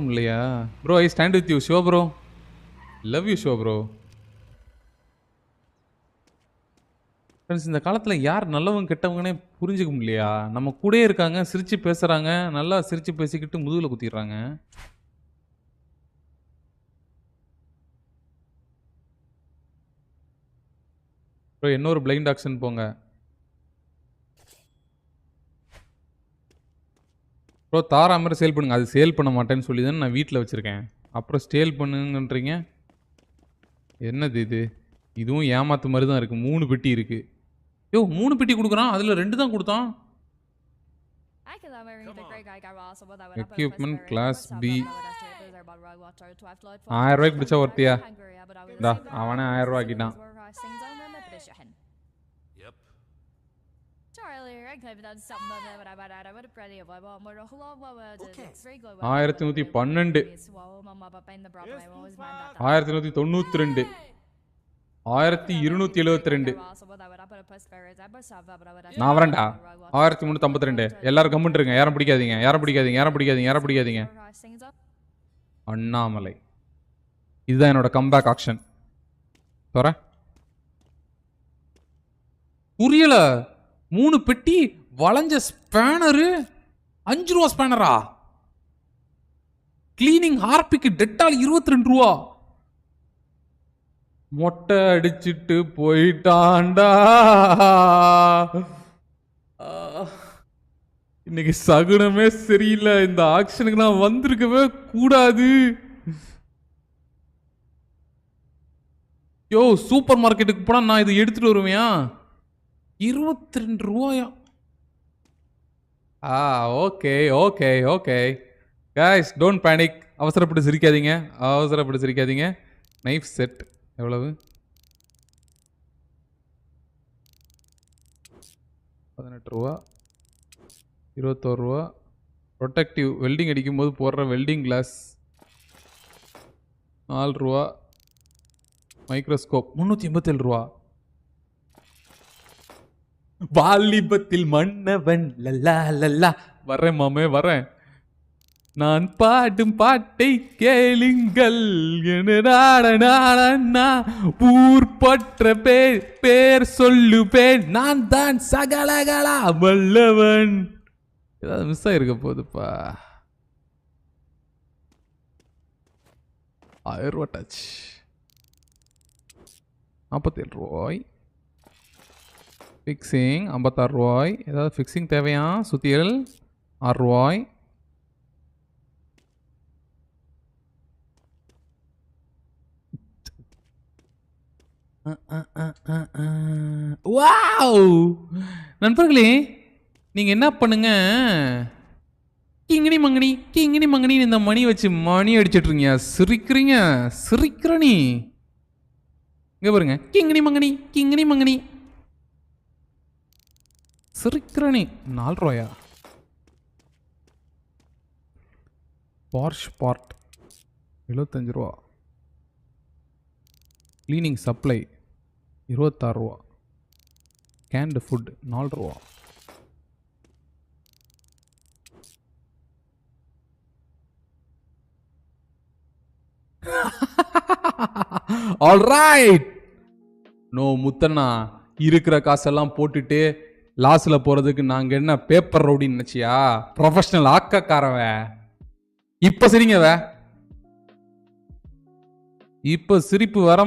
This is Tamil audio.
இல்லையா bro? I stand with you show bro. Love you show bro. Friends, இந்த காலத்தில் யார் நல்லவங்க கெட்டவங்கன்னே புரிஞ்சுக்க முடியலையா? நம்ம கூடயே இருக்காங்க, சிரிச்சு பேசுறாங்க, நல்லா சிரிச்சு பேசிக்கிட்டு முதுகுல குத்திடுறாங்க. ப்ரோ இன்னொரு பிளைண்ட் ஆக்ஷன் போங்க ப்ரோ. தாரா மாதிரி சேல் பண்ணுங்க. அது சேல் பண்ண மாட்டேன்னு சொல்லி தான் நான் வீட்டில் வச்சுருக்கேன். அப்புறம் ஸ்டேல் பண்ணுங்கன்றீங்க. என்னது இது? இதுவும் ஏமாத்து மாதிரி தான் இருக்குது. 3 பெட்டி இருக்குது. யோ 3 பெட்டி கொடுக்குறான், அதில் 2 தான் கொடுத்தான். Equipment class B. 1000 ரூபாய்க்கு பிடிச்சா ஒருத்தியா? அவனே 1000 ரூபா ஆக்கிட்டான். ஆயிரத்தி 112, 1192, 1272. நான் வரேன்டா. 1352. எல்லாரும் கம்முன்றுங்க. யாரும் பிடிக்காதீங்க, யாரும் பிடிக்காதீங்க, யாரும் பிடிக்காதீங்க, யாரும் பிடிக்காதீங்க. அண்ணாமலை. இதுதான் என்னோட கம்பேக் ஆக்ஷன். தோற புரியல. 3 பெட்டி வளைஞ்ச ஸ்பேனரு. 5 ரூபா ஸ்பேனரா? கிளீனிங் ஹார்பிக்கு டெட்டால் 22 ரூபா. மொட்டை அடிச்சிட்டு போயிட்டான்டா. இன்னைக்கு சகுனமே சரியில்லை. இந்த ஆக்ஷனுக்கு நான் வந்திருக்கவே கூடாது. யோ சூப்பர் மார்க்கெட்டுக்கு போனா நான் இது எடுத்துட்டு வருவேயா? 22 ரூபாயா? Okay okay okay guys, don't panic. அவசரப்பட்டு சிரிக்காதீங்க, அவசரப்பட்டு சிரிக்காதீங்க. நைஃப் செட் எவ்வளவு? 18 ரூபா, 21 ரூபா. ப்ரொடெக்டிவ் வெல்டிங் அடிக்கும் போது போடுற வெல்டிங் கிளாஸ் 4 ரூபா. மைக்ரோஸ்கோப் 387 ரூபா. வாலிபத்தில் மன்னவன் லல்லா லல்லா. வரேன் மாமே வரேன். நான் பாடும் பாட்டை கேளுங்கள். ஊர் பற்ற பேர் சொல்லுவேன். நான் தான் சகலகலா வல்லவன். ஏதாவது மிஸ் ஆயிருக்க போதுப்பா. 1000 ரூபா டச். 47 ரூபாய். ஃபிக்ஸிங் 56 ரூபாய். ஏதாவது ஃபிக்ஸிங் தேவையா? சுத்தியல் 6 ரூபாய். வாவ் நண்பர்களே, நீங்க என்ன பண்ணுங்க, கிங்கினி மங்கனி கிங்கினி மங்கனி இந்த மணி வச்சு மணி அடிச்சிட்டு இருக்கீங்க. சிரிக்கிறீங்க, சிரிக்கிற நீ. இங்க பாருங்க, கிங்கினி மங்கனி கிங்கினி மங்கனி சிரிக்கிறனி. 4 ரூபாயா? பார்ஷ் பார்ட் 75 ரூபா. கிளீனிங் சப்ளை 26 ரூபா. கேன்டு ஃபுட் 4 ரூபா. ஆல்ரைட். நோ முத்தண்ணா, இருக்கிற காசெல்லாம் போட்டுட்டு லாஸ்ல போறதுக்கு நாங்க என்ன பேப்பர் ரவுடின்னு நினைச்சியா? ப்ரொஃபஷனல் ஆக்கக்காரவ. இப்ப சரிங்க, இப்ப சிரிப்பு வர